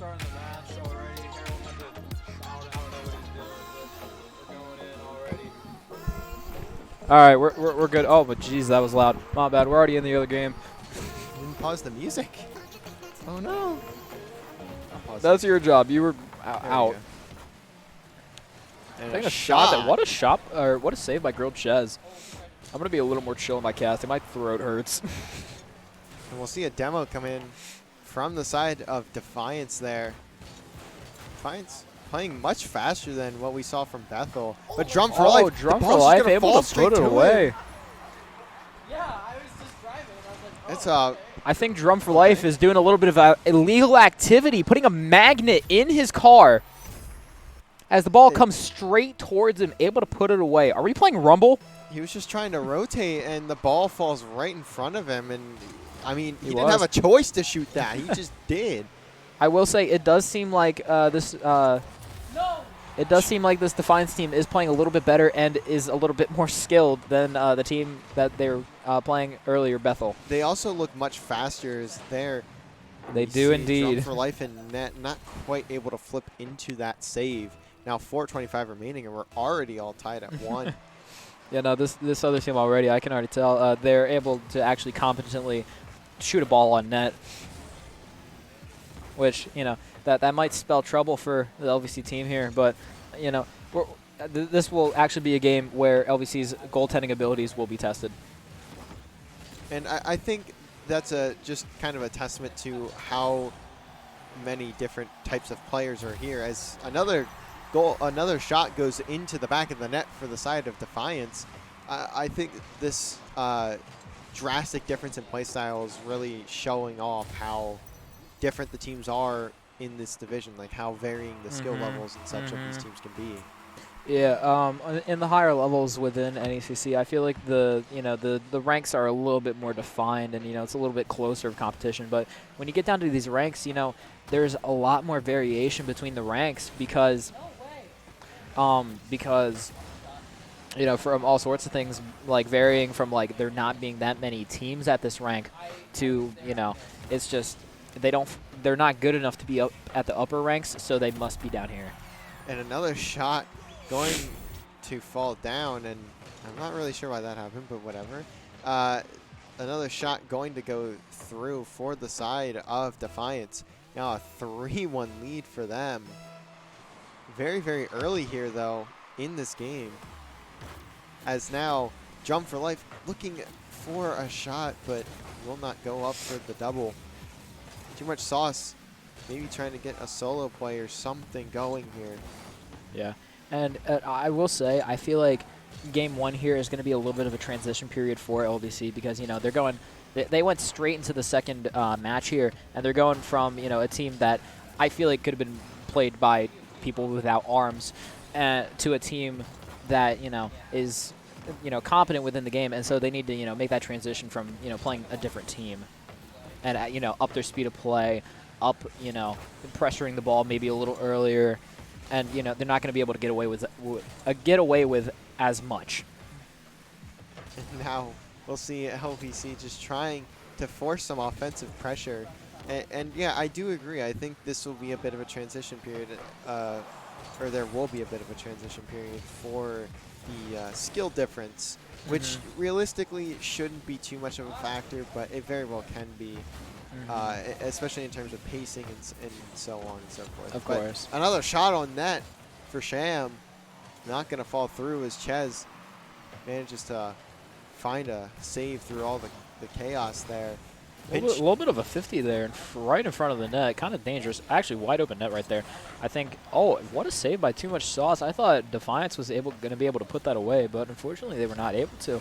starting the match already. Harold had to shout out what he's doing, but we're going in already. All right, we're good. Oh, but geez, that was loud. My bad. We're already in the other game. Didn't pause the music. Oh no. That's your job. You were There we out. go. And Taking a shot. What a shot, or what a save by Grilled Chez. I'm gonna be a little more chill in my casting. My throat hurts. And we'll see a demo come in from the side of Defiance there. Defiance playing much faster than what we saw from Bethel. But Drum for Life. Drum the for ball's just Life, gonna able fall to straight put it to away. him. Yeah, I was just driving and I was like, oh, It's I think Drum for Life is doing a little bit of illegal activity, putting a magnet in his car as the ball comes straight towards him, able to put it away. Are we playing Rumble? he was just trying to rotate, and the ball falls right in front of him. And I mean, he didn't was. have a choice to shoot that. He just did. I will say it does seem like this. no. It does seem like this Defiance team is playing a little bit better and is a little bit more skilled than the team that they were playing earlier, Bethel. They also look much faster as they're. They you do see indeed. Drum for Life and net not quite able to flip into that save. Now 4:25 remaining, and we're already all tied at 1. Yeah, no, this other team already, I can already tell, they're able to actually competently shoot a ball on net, which, you know, that might spell trouble for the LVC team here, but, you know, this will actually be a game where LVC's goaltending abilities will be tested. And I think that's just kind of a testament to how many different types of players are here. As another shot goes into the back of the net for the side of Defiance. I think this drastic difference in play style is really showing off how different the teams are in this division, like how varying the skill levels and such of these teams can be. Yeah, in the higher levels within NECC, I feel like the ranks are a little bit more defined, and it's a little bit closer of competition. But when you get down to these ranks, there's a lot more variation between the ranks because from all sorts of things, like varying from like there not being that many teams at this rank to it's just they're not good enough to be up at the upper ranks, so they must be down here. And another shot going to fall down, and I'm not really sure why that happened, but whatever. Another shot going to go through for the side of Defiance. Now a 3-1 lead for them. Very, very early here, though, in this game. As now, Drum for Life looking for a shot, but will not go up for the double. Too much sauce. Maybe trying to get a solo play or something going here. Yeah. And I will say, I feel like game 1 here is going to be a little bit of a transition period for LVC because, they're going – they went straight into the second match here, and they're going from, a team that I feel like could have been played by people without arms to a team that, is, competent within the game. And so they need to, make that transition from, playing a different team and, up their speed of play, up, pressuring the ball maybe a little earlier. And they're not going to be able to get away with as much. And now we'll see LVC just trying to force some offensive pressure. And yeah, I do agree. I think this will be a bit of a transition period, or there will be a bit of a transition period for the skill difference, which realistically shouldn't be too much of a factor, but it very well can be. Especially in terms of pacing and so on and so forth. Of course. Another shot on net for Sham. Not going to fall through as Chez manages to find a save through all the chaos there. A little bit of a 50 there, right in front of the net. Kind of dangerous. Actually, wide open net right there. I think, oh, what a save by Too Much Sauce. I thought Defiance was going to be able to put that away, but unfortunately they were not able to.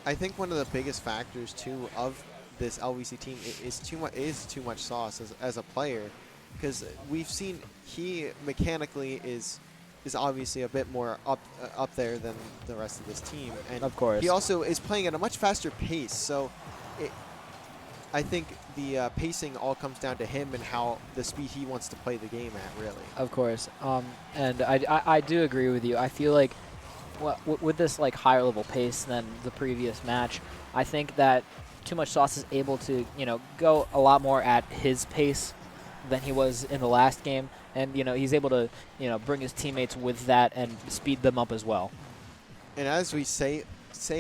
I think one of the biggest factors, too, of this LVC team is too much sauce as a player, because we've seen he mechanically is obviously a bit more up there than the rest of this team, and of course he also is playing at a much faster pace. So I think the pacing all comes down to him and how the speed he wants to play the game at, really. Of course, and I do agree with you. I feel like with this like higher level pace than the previous match, I think that Too Much Sauce is able to, go a lot more at his pace than he was in the last game, and he's able to bring his teammates with that and speed them up as well. And as we say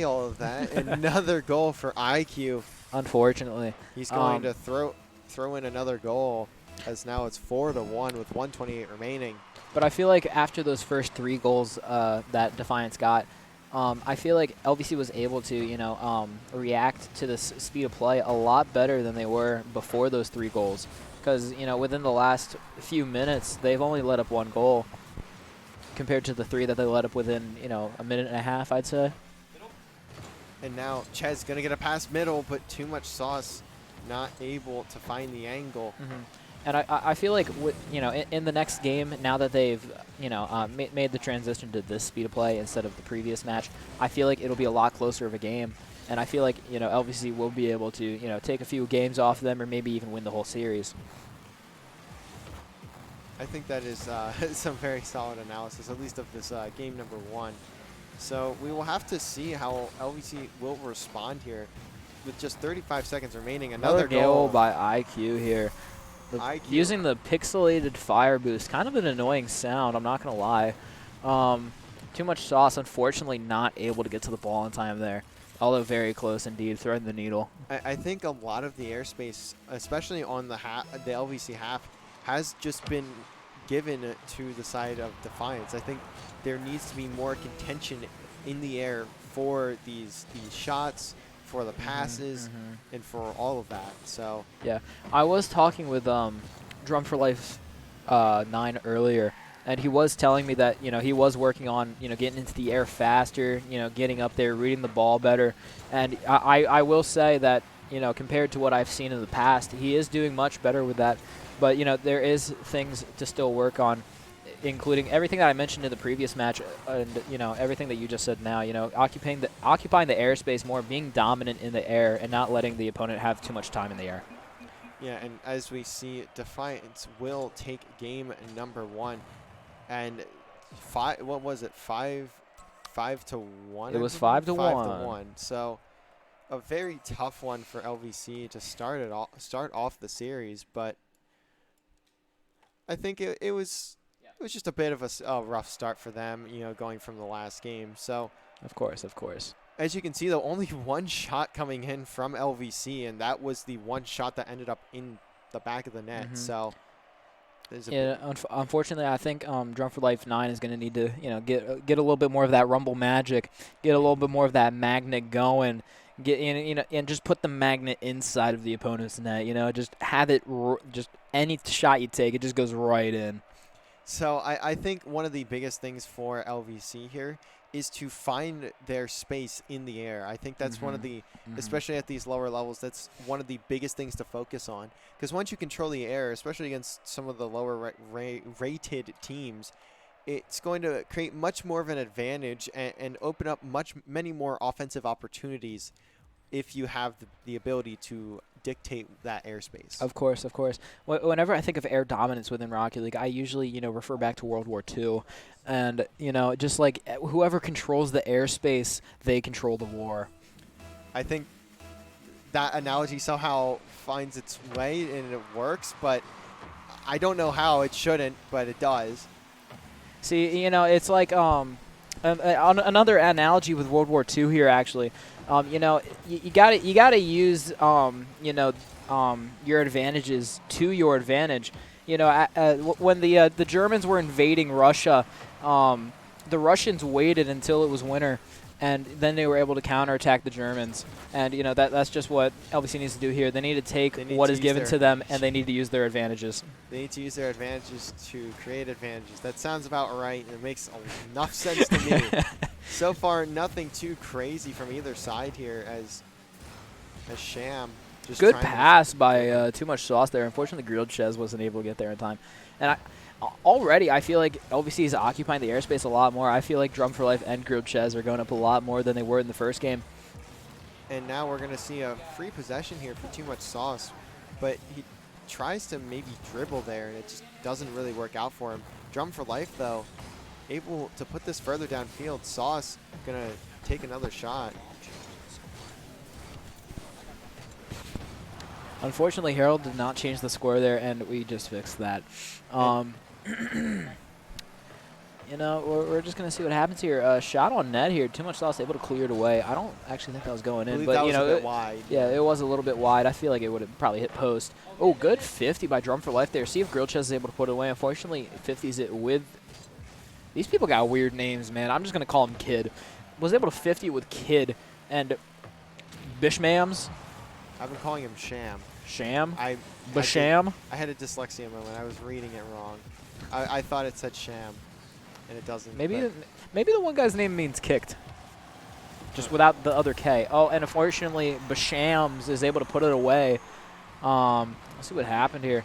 all of that, another goal for IQ. Unfortunately, He's going to throw in another goal, as now it's 4-1 with 1:28 remaining. but I feel like after those first 3 goals that Defiance got, I feel like LVC was able to react to the speed of play a lot better than they were before those 3 goals. Because within the last few minutes, they've only let up 1 goal compared to the 3 that they let up within a minute and a half, I'd say. And now Chez going to get a pass middle, but too much sauce, not able to find the angle. And I feel like in the next game, now that they've made the transition to this speed of play instead of the previous match, I feel like it'll be a lot closer of a game. And I feel like LVC will be able to take a few games off them, or maybe even win the whole series. I think that is some very solid analysis, at least of this game number 1. So we will have to see how LVC will respond here. With just 35 seconds remaining, another goal by IQ here. IQ. Using the pixelated fire boost, kind of an annoying sound, I'm not going to lie. Too much sauce, unfortunately not able to get to the ball in time there. Although very close indeed, threading the needle. I think a lot of the airspace, especially on the LVC half, has just been given to the side of Defiance. I think there needs to be more contention in the air for these shots, for the passes, and for all of that. So yeah, I was talking with Drum for Life 9 earlier, and he was telling me that he was working on getting into the air faster, getting up there, reading the ball better, and I will say that compared to what I've seen in the past, he is doing much better with that. But there is things to still work on, including everything that I mentioned in the previous match, and everything that you just said now. Occupying the airspace more, being dominant in the air, and not letting the opponent have too much time in the air. yeah, and as we see, Defiance will take game number 1, and what was it? 5-1. It was 5-1. 5-1. So a very tough one for LVC to start off the series, but I think it was just a bit of a rough start for them, going from the last game. So Of course. as you can see, though, only 1 shot coming in from LVC, and that was the 1 shot that ended up in the back of the net. So unfortunately, I think Drum for Life 9 is going to need to get a little bit more of that rumble magic, get a little bit more of that magnet going. Get in, and just put the magnet inside of the opponent's net. Just have it. Just any shot you take, it just goes right in. So I think one of the biggest things for LVC here is to find their space in the air. I think that's one of the, especially at these lower levels, that's one of the biggest things to focus on. Because once you control the air, especially against some of the lower rated teams, it's going to create much more of an advantage and open up many more offensive opportunities if you have the ability to dictate that airspace. Of course. Whenever I think of air dominance within Rocket League, I usually, refer back to World War II. And, just like whoever controls the airspace, they control the war. I think that analogy somehow finds its way and it works, but I don't know how. It shouldn't, but it does. See, it's like another analogy with World War II here, actually. You gotta use your advantages to your advantage. When the Germans were invading Russia, the Russians waited until it was winter, and then they were able to counterattack the Germans. And that's just what LVC needs to do here. They need to take what is given to them, and they need to use their advantages. They need to use their advantages to create advantages. That sounds about right, and it makes enough sense to me. So far, nothing too crazy from either side here as Sham just good pass by Too Much Sauce there. Unfortunately, Grilled Chez wasn't able to get there in time. And already, I feel like LVC is occupying the airspace a lot more. I feel like Drum for Life and Grilled Chez are going up a lot more than they were in the first game. And now we're going to see a free possession here for Too Much Sauce. But he tries to maybe dribble there, and it just doesn't really work out for him. Drum for Life, though, able to put this further downfield. Sauce going to take another shot. Unfortunately, Harold did not change the score there, and we just fixed that. You know, we're just going to see what happens here. Shot on net here. Too much sauce, able to clear it away. I don't actually think that was going in, but that you was know, a bit wide. Yeah, it was a little bit wide. I feel like it would have probably hit post. Oh, good 50 by Drum for Life there. See if Grilled Chess is able to put it away. Unfortunately, 50s it with. These people got weird names, man. I'm just going to call him Kid. Was able to 50 with Kid and Bishmams. I've been calling him Sham. Sham? I had a dyslexia moment. I was reading it wrong. I thought it said Sham, and it doesn't. Maybe the one guy's name means kicked, just without the other K. Oh, and unfortunately, Bashams is able to put it away. Let's see what happened here.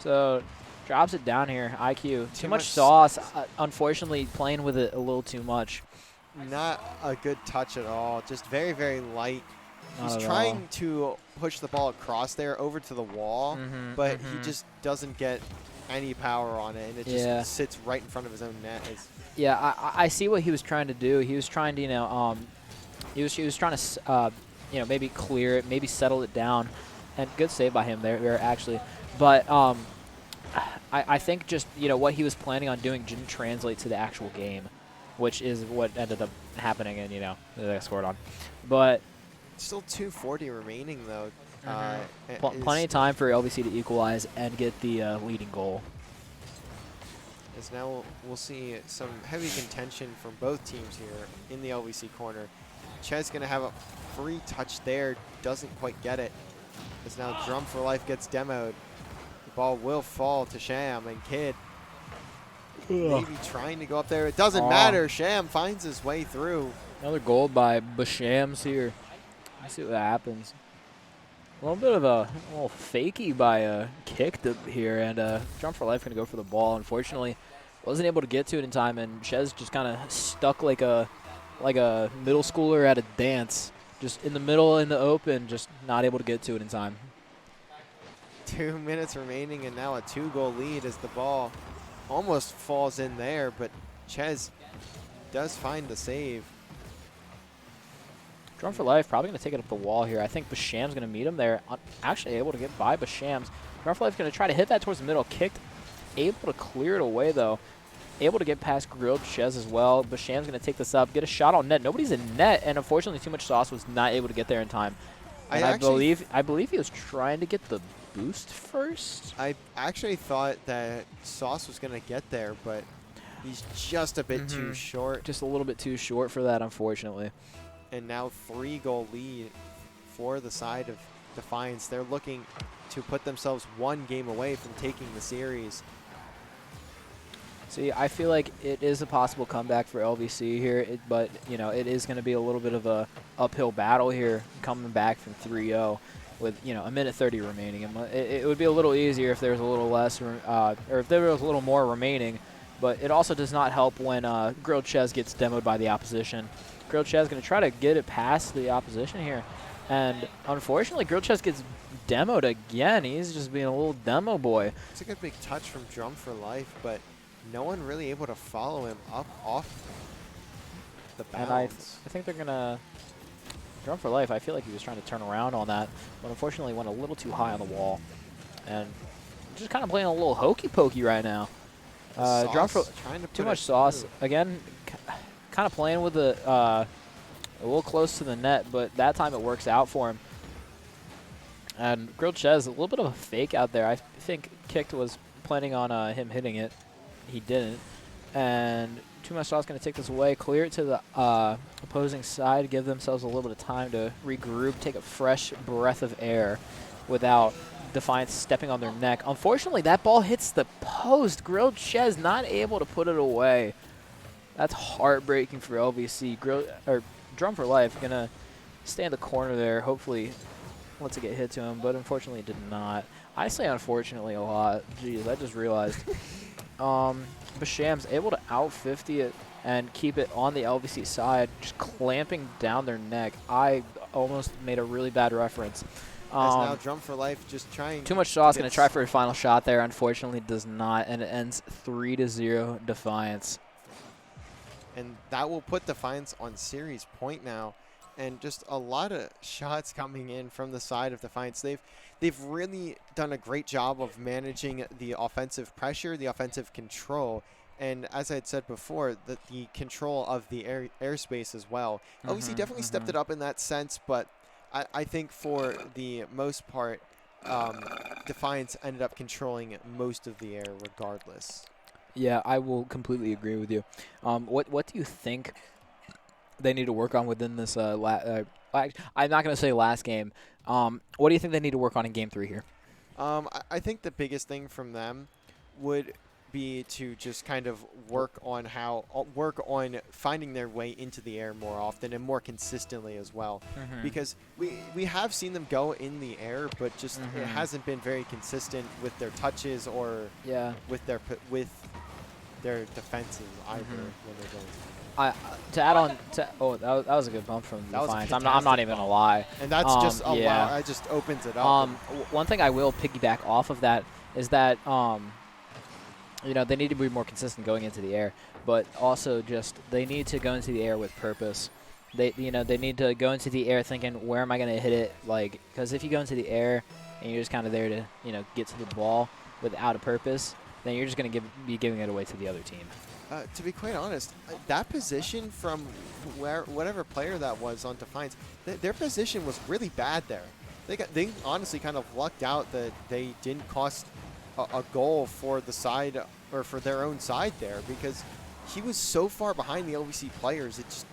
So, drops it down here. IQ. Too much sauce. Unfortunately, playing with it a little too much. Not a good touch at all. Just very, very light. Not He's at trying all. to push the ball across there over to the wall, but he just doesn't get any power on it, and it just sits right in front of his own net. Yeah, I see what he was trying to do. He was trying to, he was trying to, maybe clear it, maybe settle it down, and good save by him there actually. But I think just what he was planning on doing didn't translate to the actual game, which is what ended up happening, and they got scored on. But still 2:40 remaining though. Plenty of time for LVC to equalize and get the leading goal. As now we'll see some heavy contention from both teams here in the LVC corner. Chez going to have a free touch there, doesn't quite get it. As now Drum for Life gets demoed. The ball will fall to Sham, and Kid maybe trying to go up there. It doesn't matter. Sham finds his way through. Another goal by Bashams here. Let's see what happens. A little bit of a little fakey by Kick here, and Drum for Life going to go for the ball. Unfortunately, wasn't able to get to it in time, and Chez just kind of stuck like a middle schooler at a dance, just in the middle in the open, just not able to get to it in time. 2 minutes remaining, and now a 2-goal lead as the ball almost falls in there, but Chez does find the save. Drum for Life probably going to take it up the wall here. I think Basham's going to meet him there. Actually able to get by Bashams. Drum for Life going to try to hit that towards the middle. Kicked. Able to clear it away, though. Able to get past Grilled Chez as well. Basham's going to take this up. Get a shot on net. Nobody's in net, and unfortunately, Too Much Sauce was not able to get there in time. And I believe he was trying to get the boost first. I actually thought that Sauce was going to get there, but he's just a bit too short. Just a little bit too short for that, unfortunately. And now 3-goal lead for the side of Defiance. They're looking to put themselves 1 game away from taking the series. See, I feel like it is a possible comeback for LVC here, but it is going to be a little bit of a uphill battle here, coming back from 3-0 with a minute 30 remaining. It would be a little easier if there was a little less, or if there was a little more remaining. But it also does not help when Grilled Chez gets demoed by the opposition. Grilled Chez going to try to get it past the opposition here. And unfortunately, Grilled Chez gets demoed again. He's just being a little demo boy. It's a good big touch from Drum for Life, but no one really able to follow him up off the bounce. And I think they're going to... Drum for Life, I feel like he was trying to turn around on that, but unfortunately went a little too high on the wall. And just kind of playing a little hokey-pokey right now. Drum for Too Much Sauce. Again, kind of playing with a little close to the net, but that time it works out for him. And Grilled Chez, a little bit of a fake out there. I think Kicked was planning on him hitting it. He didn't. And Too Much Sauce going to take this away, clear it to the opposing side, give themselves a little bit of time to regroup, take a fresh breath of air without Defiance stepping on their neck. Unfortunately, that ball hits the post. Grilled Chez not able to put it away. That's heartbreaking for LVC. Drum for Life going to stay in the corner there. Hopefully lets it get hit to him, but unfortunately it did not. I say unfortunately a lot. Jeez, I just realized. Basham's able to out 50 it and keep it on the LVC side, just clamping down their neck. I almost made a really bad reference. As now Drum for Life just trying. Too Much Sauce going to try for a final shot there. Unfortunately, does not, and it ends 3-0 Defiance. And that will put Defiance on series point now. and just a lot of shots coming in from the side of Defiance. They've really done a great job of managing the offensive pressure, the offensive control, and as I had said before, the control of the airspace as well. LVC definitely stepped it up in that sense, but I think for the most part, Defiance ended up controlling most of the air regardless. Yeah, I will completely agree with you. What do you think they need to work on within this? I'm not going to say last game. What do you think they need to work on in Game 3 here? I think the biggest thing from them would be to just kind of work on finding their way into the air more often and more consistently as well, because we have seen them go in the air, but just it hasn't been very consistent with their touches or with their defenses either when they're going. To add on to that was a good bump from Defiance. I'm not even gonna lie, and that's just it just opens it up. One thing I will piggyback off of that is that you know, they need to be more consistent going into the air, but also just they need to go into the air with purpose. They need to go into the air thinking, where am I going to hit it? Like, because if you go into the air and you're just kind of there to, get to the ball without a purpose, then you're just going to be giving it away to the other team. To be quite honest, that position from whatever player that was on Defiance, their position was really bad there. They honestly kind of lucked out that they didn't cost a goal for the side or for their own side there, because he was so far behind the LVC players. It just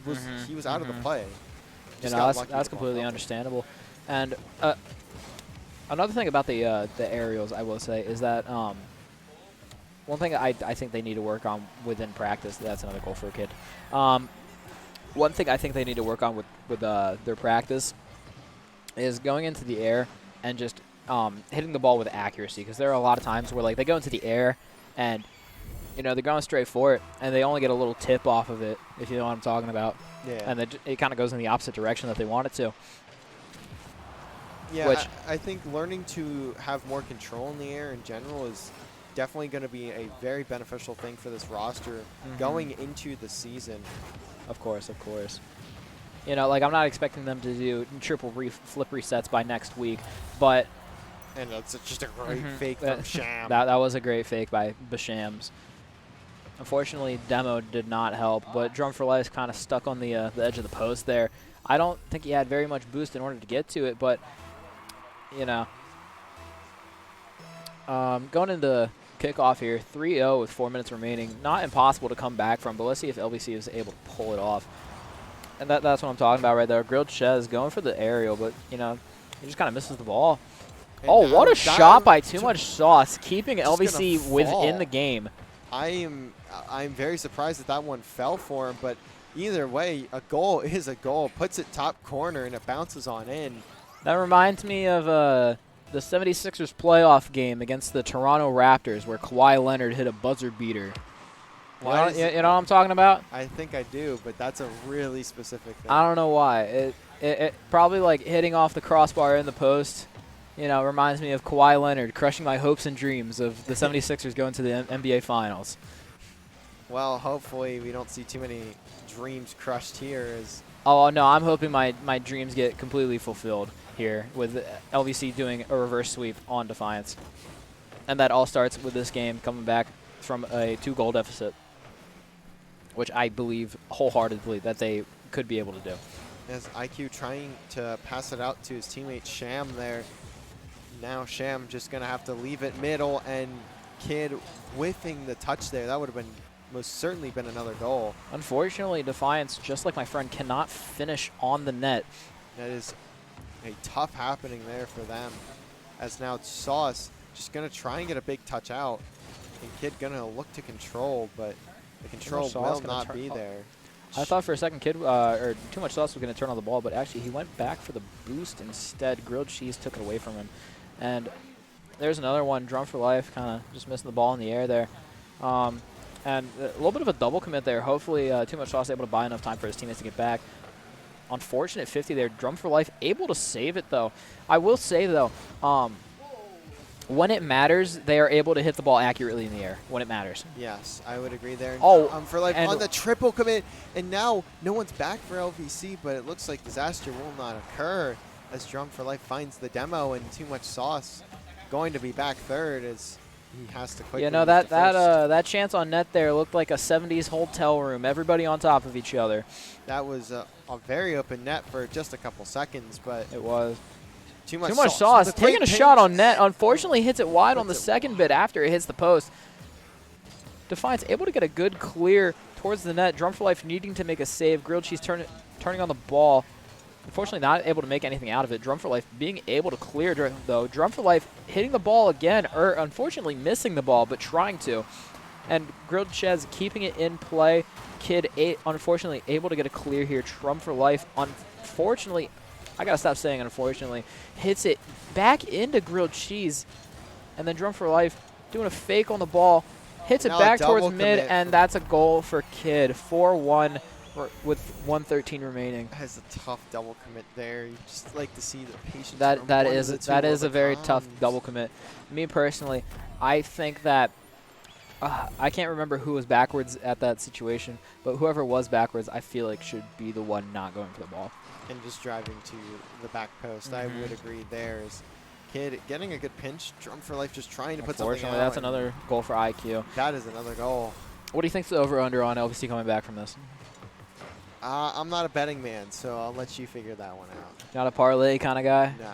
was he was out of the play. That's completely understandable. And another thing about the aerials, I will say, is that one thing I think they need to work on within practice. That's another goal for a kid. One thing I think they need to work on with their practice is going into the air and just hitting the ball with accuracy, because there are a lot of times where they go into the air and they're going straight for it and they only get a little tip off of it, if you know what I'm talking about. Yeah. And it kind of goes in the opposite direction that they want it to. Yeah, I think learning to have more control in the air in general is definitely going to be a very beneficial thing for this roster going into the season. Of course. I'm not expecting them to do triple flip resets by next week, but. And that's just a great fake from Sham. That was a great fake by Bashams. Unfortunately, Demo did not help, but Drum for Life kind of stuck on the edge of the post there. I don't think he had very much boost in order to get to it, but, going into kickoff here, 3-0 with 4 minutes remaining. Not impossible to come back from, but let's see if LVC is able to pull it off. And that's what I'm talking about right there. Grilled Chez going for the aerial, but, he just kind of misses the ball. And what a shot by Too Much Sauce, keeping LVC within the game. I'm very surprised that one fell for him, but either way, a goal is a goal. Puts it top corner, and it bounces on in. That reminds me of the 76ers playoff game against the Toronto Raptors, where Kawhi Leonard hit a buzzer beater. You know what I'm talking about? I think I do, but that's a really specific thing. I don't know why. It probably hitting off the crossbar in the post. Reminds me of Kawhi Leonard crushing my hopes and dreams of the 76ers going to the NBA Finals. Well, hopefully we don't see too many dreams crushed here. Oh, no, I'm hoping my dreams get completely fulfilled here with LVC doing a reverse sweep on Defiance. And that all starts with this game coming back from a 2-goal deficit, which I believe wholeheartedly that they could be able to do. As IQ trying to pass it out to his teammate Sham there. Now Sham just going to have to leave it middle, and Kid whiffing the touch there. That would have most certainly been another goal. Unfortunately, Defiance, just like my friend, cannot finish on the net. That is a tough happening there for them. As now Sauce just going to try and get a big touch out. And Kid going to look to control, but the control will not be there. I thought for a second Kid or Too Much Sauce was going to turn on the ball, but actually he went back for the boost instead. Grilled Cheese took it away from him. And there's another one, Drum for Life, kind of just missing the ball in the air there. And a little bit of a double commit there. Hopefully Too Much Sauce able to buy enough time for his teammates to get back. Unfortunate 50 there. Drum for Life able to save it, though. I will say, though, when it matters, they are able to hit the ball accurately in the air. When it matters. Yes, I would agree there. Oh, for life and on the triple commit, and now no one's back for LVC, but it looks like disaster will not occur as Drum for Life finds the demo, and Too Much Sauce going to be back third as he has to quickly. You know, that chance on net there looked like a 70s hotel room. Everybody on top of each other. That was a very open net for just a couple seconds, but It was. Too Much Sauce. with a Taking great a shot pinch. on net. Unfortunately, hits it wide on the Puts it second bit after it hits the post. Defiance able to get a good clear towards the net. Drum for Life needing to make a save. Grilled Cheese turning on the ball. Unfortunately, not able to make anything out of it. Drum for Life being able to clear, though. Drum for Life hitting the ball again, or unfortunately missing the ball, but trying to. And Grilled Cheese keeping it in play. Kid, unfortunately, able to get a clear here. Drum for Life, unfortunately, I got to stop saying unfortunately, hits it back into Grilled Cheese. And then Drum for Life doing a fake on the ball. Hits it Now a back towards double mid, commit and that's a goal for Kid. 4-1 with 1:13 remaining. Has a tough double commit there. You just like to see the patience. That from that one of is the two that is all a the very tough times. double commit. Me personally, I think that I can't remember who was backwards at that situation, but whoever was backwards, I feel like should be the one not going for the ball. And just driving to the back post. I would agree there is Kid getting a good pinch. Drum for Life just trying to put something out. Unfortunately, that's and another goal for IQ. That is another goal. What do you think's the over/under on LVC coming back from this? I'm not a betting man, so I'll let you figure that one out. Not a parlay kind of guy? Nah.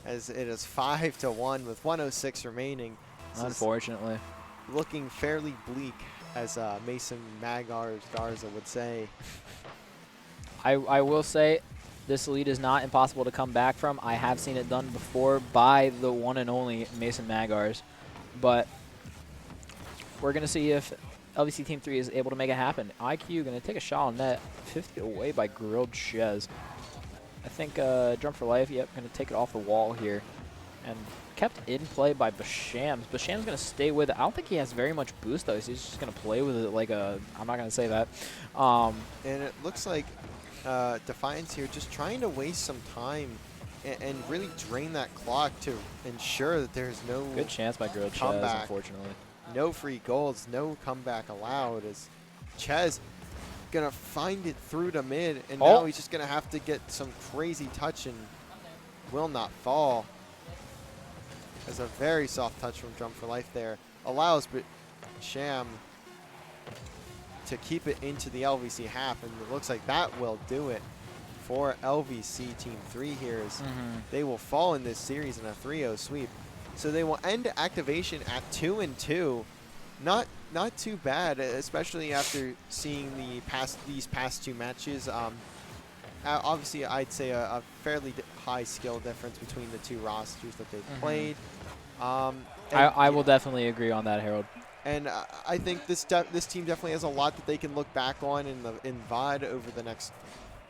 As it is 5-1 with 1:06 remaining. This is Unfortunately. looking fairly bleak, as Mason Garza would say. I will say this lead is not impossible to come back from. I have seen it done before by the one and only Mason Magars. But we're going to see if LVC Team 3 is able to make it happen. IQ going to take a shot on net. 50 away by Grilled Chez. I think Drum for Life, yep, going to take it off the wall here. And kept in play by Bashams. Bashams going to stay with it. I don't think he has very much boost, though. So he's just going to play with it like a... I'm not going to say that. And it looks like Defiance here just trying to waste some time and really drain that clock to ensure that there's no Good chance by Grilled Chez, comeback. unfortunately. No free goals, no comeback allowed, as Chez gonna find it through to mid, and now he's just gonna have to get some crazy touch and will not fall. As a very soft touch from Drum for Life there allows Sham to keep it into the LVC half, and it looks like that will do it for LVC Team 3 here, as they will fall in this series in a 3-0 sweep. So they will end activation at 2-2. Not too bad, especially after seeing these past two matches. Obviously, I'd say a fairly high skill difference between the two rosters that they've played. I will definitely agree on that, Harold. And I think this team definitely has a lot that they can look back on in VOD over the next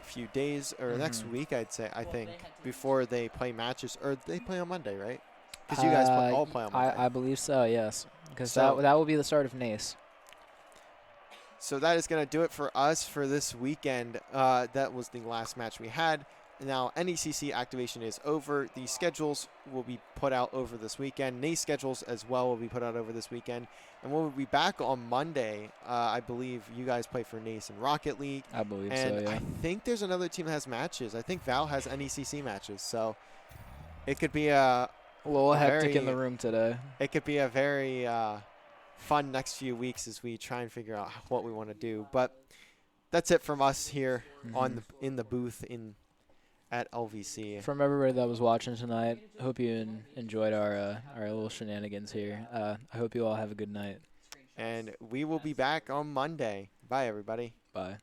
few days or next week, I'd say. I think before they play matches, or they play on Monday, right? Because you guys all play on Monday. I believe so, yes. Because So that will be the start of NECC. So that is going to do it for us for this weekend. That was the last match we had. Now, NECC activation is over. The schedules will be put out over this weekend. NECC schedules as well will be put out over this weekend. And we'll be back on Monday. I believe you guys play for NECC and Rocket League. I believe so, And yeah. I think there's another team that has matches. I think Val has NECC matches. So it could be a little hectic very- in the room today. It could be a very fun next few weeks as we try and figure out what we want to do. But that's it from us here in the booth at LVC. From everybody that was watching tonight, I hope you enjoyed our little shenanigans here. I hope you all have a good night. And we will be back on Monday. Bye, everybody. Bye.